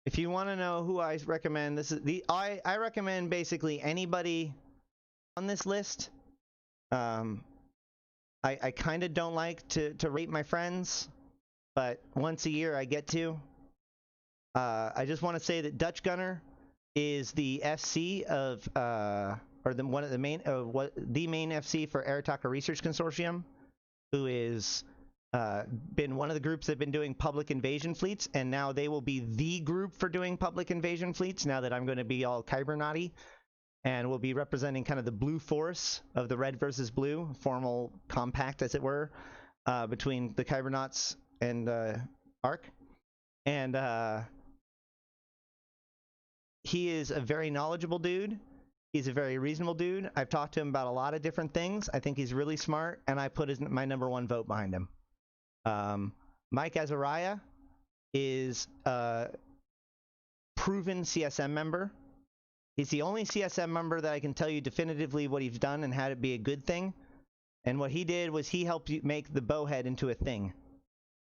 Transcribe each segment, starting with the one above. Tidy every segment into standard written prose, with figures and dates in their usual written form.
If you want to know who I recommend, this is I recommend basically anybody on this list. I kind of don't like to rate my friends, but once a year I get to. I just want to say that Dutch Gunner is the FC of or the main FC for Arataka Research Consortium, who is been one of the groups that have been doing public invasion fleets, and now they will be the group for doing public invasion fleets now that I'm going to be all Kybernauty, and will be representing kind of the blue force of the red versus blue, formal compact, as it were, between the Kybernauts and ARC. And he is a very knowledgeable dude. He's a very reasonable dude. I've talked to him about a lot of different things. I think he's really smart, and I put my #1 vote behind him. Mike Azariah is a proven CSM member. He's the only CSM member that I can tell you definitively what he's done and had it be a good thing. And what he did was he helped make the bowhead into a thing.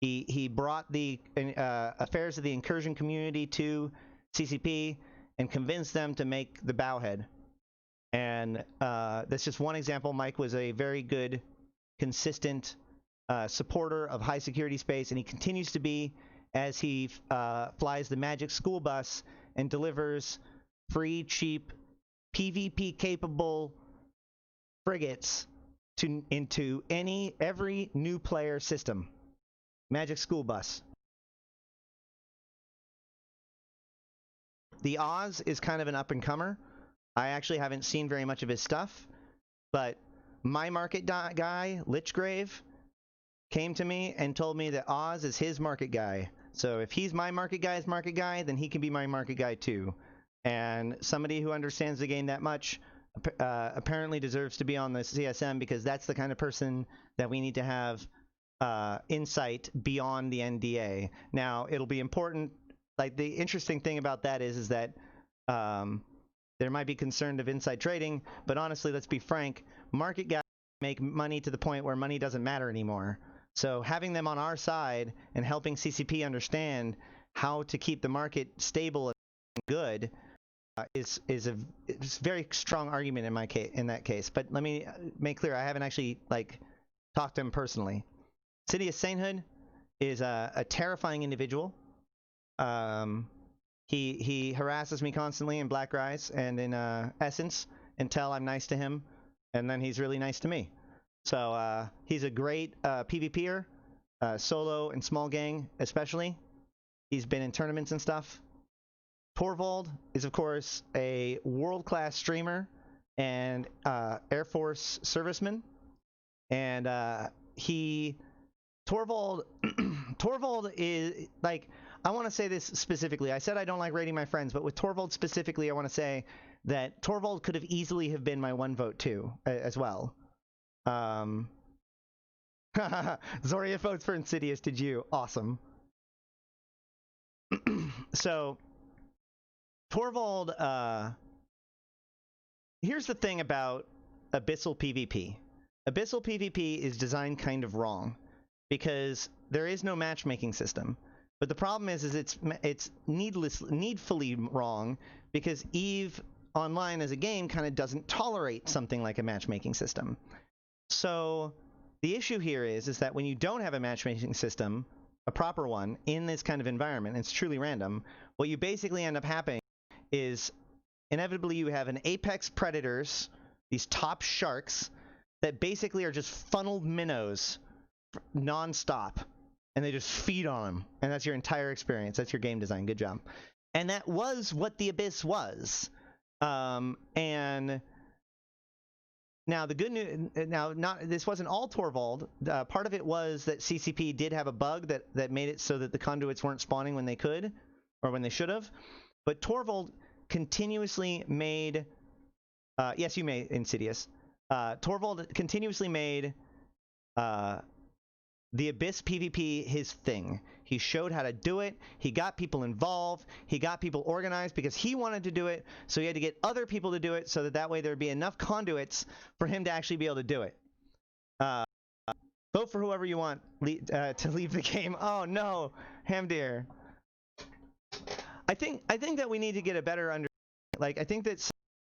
He brought the affairs of the incursion community to CCP and convinced them to make the bowhead. And that's just one example. Mike was a very good, consistent supporter of high security space, and he continues to be as he flies the Magic school bus and delivers free, cheap, PvP-capable frigates into every new player system. Magic school bus. The Oz is kind of an up-and-comer. I actually haven't seen very much of his stuff, but my market guy, Lichgrave, came to me and told me that Oz is his market guy. So if he's my market guy's market guy, then he can be my market guy too. And somebody who understands the game that much apparently deserves to be on the CSM, because that's the kind of person that we need to have insight beyond the NDA. Now, it'll be important. Like, the interesting thing about that is that there might be concern of inside trading, but honestly, let's be frank, market guys make money to the point where money doesn't matter anymore. So having them on our side and helping CCP understand how to keep the market stable and good is a very strong argument in that case. But let me make clear, I haven't actually talked to him personally. Sidious Sainthood is a terrifying individual. He harasses me constantly in Black Rise and in Essence until I'm nice to him, and then he's really nice to me. So he's a great PvPer, solo and small gang especially. He's been in tournaments and stuff. Torvald is, of course, a world-class streamer and Air Force serviceman, and Torvald is like, I want to say this specifically. I said I don't like rating my friends, but with Torvald specifically, I want to say that Torvald could have easily have been my 1 vote too, as well. Zoria votes for Insidious. Did you? Awesome. So Torvald, here's the thing about Abyssal PvP. Abyssal PvP is designed kind of wrong because there is no matchmaking system. But the problem is it's needfully wrong because EVE Online as a game kind of doesn't tolerate something like a matchmaking system. So the issue here is that when you don't have a matchmaking system, a proper one, in this kind of environment, it's truly random, what you basically end up happening is inevitably you have an apex predators, these top sharks, that basically are just funneled minnows non-stop, and they just feed on them, and that's your entire experience. That's your game design. Good job. And that was what the Abyss was. And now the good news, this wasn't all Torvald. Part of it was that CCP did have a bug that made it so that the conduits weren't spawning when they could, or when they should have. But Torvald continuously made, yes, you may, Insidious. Torvald continuously made the Abyss PvP his thing. He showed how to do it. He got people involved. He got people organized because he wanted to do it. So he had to get other people to do it so that way there'd be enough conduits for him to actually be able to do it. Vote for whoever you want to leave the game. Oh no, Hamdir. I think that we need to get a better understanding. Like, I think that some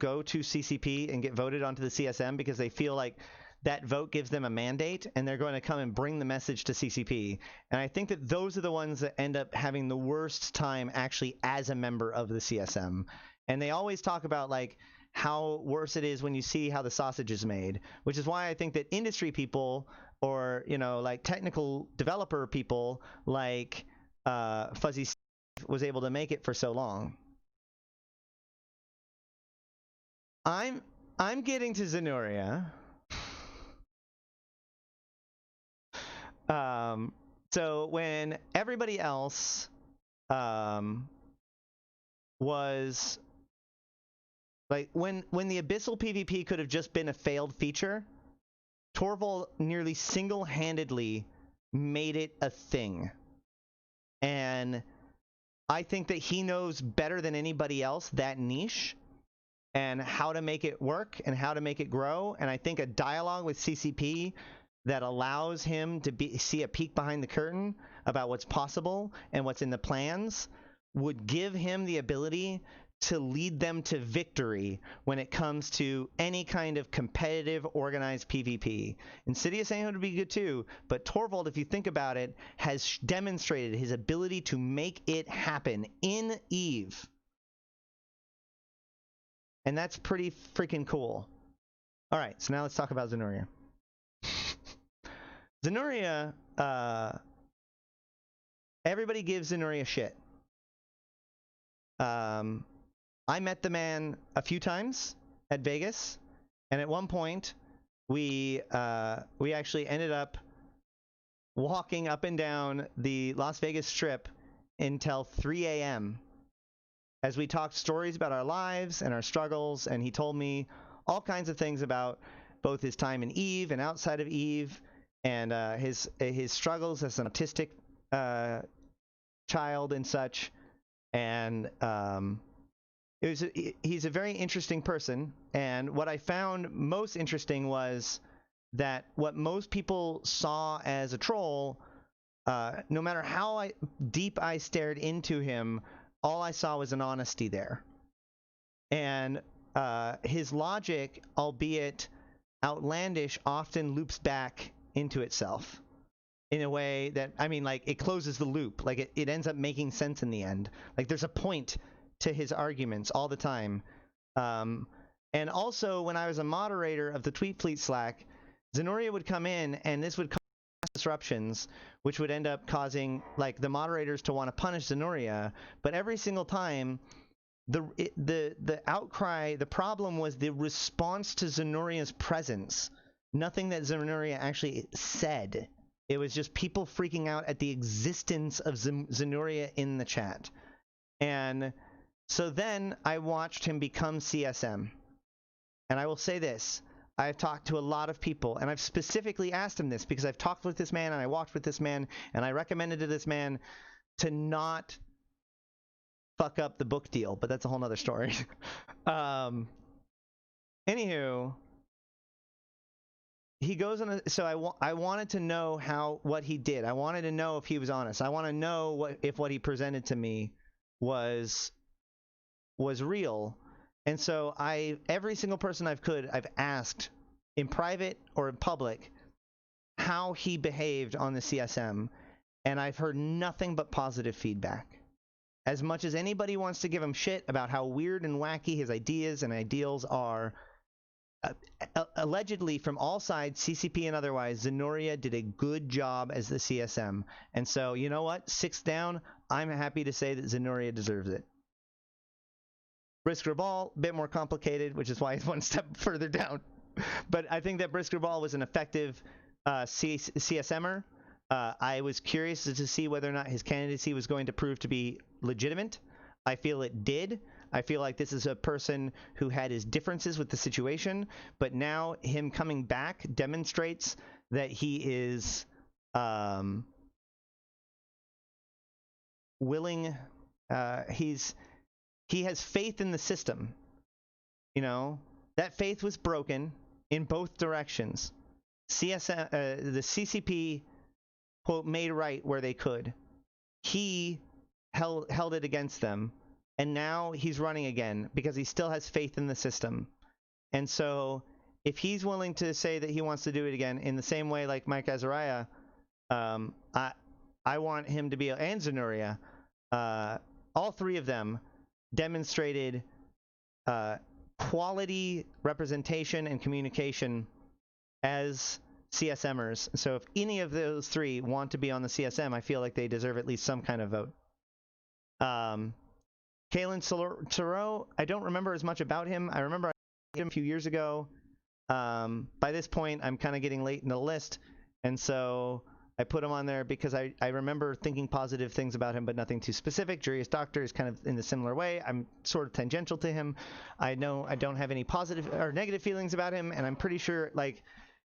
go to CCP and get voted onto the CSM because they feel like that vote gives them a mandate, and they're going to come and bring the message to CCP. And I think that those are the ones that end up having the worst time actually as a member of the CSM. And they always talk about like how worse it is when you see how the sausage is made, which is why I think that industry people or, you know, like technical developer people like Fuzzy Steve was able to make it for so long. I'm getting to Zenuria. So when everybody else was like when the Abyssal PvP could have just been a failed feature, Torvald nearly single-handedly made it a thing. And I think that he knows better than anybody else that niche and how to make it work and how to make it grow. And I think a dialogue with CCP that allows him to see a peek behind the curtain about what's possible and what's in the plans would give him the ability to lead them to victory when it comes to any kind of competitive, organized PvP. Insidious Angel would be good too, but Torvald, if you think about it, has demonstrated his ability to make it happen in EVE. And that's pretty freaking cool. All right, so now let's talk about Zenuria. Zenuria, everybody gives Zenuria shit. I met the man a few times at Vegas, and at one point, we actually ended up walking up and down the Las Vegas Strip until 3 a.m. as we talked stories about our lives and our struggles, and he told me all kinds of things about both his time in EVE and outside of EVE, and his struggles as an autistic child and such. And he's a very interesting person. And what I found most interesting was that what most people saw as a troll, no matter how deep I stared into him, all I saw was an honesty there. And his logic, albeit outlandish, often loops back into itself in a way that, I mean, like, it closes the loop. Like, it ends up making sense in the end. Like, there's a point to his arguments all the time. And also, when I was a moderator of the Tweet Fleet Slack, Zenuria would come in, and this would cause disruptions, which would end up causing, like, the moderators to want to punish Zenuria. But every single time, the outcry, the problem was the response to Zenuria's presence. Nothing that Zenuria actually said. It was just people freaking out at the existence of Zenuria in the chat. And so then I watched him become CSM. And I will say this. I've talked to a lot of people, and I've specifically asked him this because I've talked with this man and I walked with this man, and I recommended to this man to not fuck up the book deal, but that's a whole nother story. Anywho, he goes on so I wanted to know what he did. I wanted to know if he was honest. I want to know if what he presented to me was real. And so every single person I've asked in private or in public how he behaved on the CSM, and I've heard nothing but positive feedback. As much as anybody wants to give him shit about how weird and wacky his ideas and ideals are, allegedly from all sides, CCP and otherwise, Zenuria did a good job as the CSM. And so, you know what? 6 down, I'm happy to say that Zenuria deserves it. Brisker Ball, a bit more complicated, which is why he's 1 step further down. But I think that Brisker Ball was an effective CSMer. I was curious to see whether or not his candidacy was going to prove to be legitimate. I feel it did. I feel like this is a person who had his differences with the situation, but now him coming back demonstrates that he is willing. He has faith in the system. You know, that faith was broken in both directions. CSM, the CCP, quote, made right where they could. He held it against them, and now he's running again because he still has faith in the system. And so if he's willing to say that he wants to do it again in the same way like Mike Azariah, I want him to be, and Zanuria, all three of them demonstrated quality representation and communication as CSMers. So if any of those three want to be on the CSM, I feel like they deserve at least some kind of vote. Kalen Thoreau, I don't remember as much about him. I remember I met him a few years ago. By this point, I'm kind of getting late in the list, and so I put him on there because I remember thinking positive things about him, but nothing too specific. Julius Doctor is kind of in a similar way. I'm sort of tangential to him. I know I don't have any positive or negative feelings about him, and I'm pretty sure like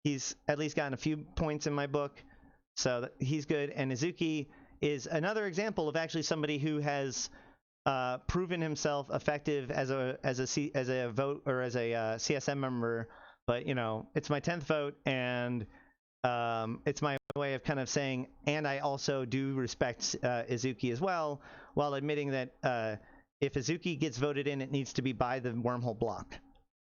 he's at least gotten a few points in my book, so he's good. And Izuki is another example of actually somebody who has proven himself effective as a vote or as a CSM member. But you know, it's my 10th vote, and it's my way of kind of saying, and I also do respect Izuki as well, while admitting that if Izuki gets voted in, it needs to be by the wormhole block.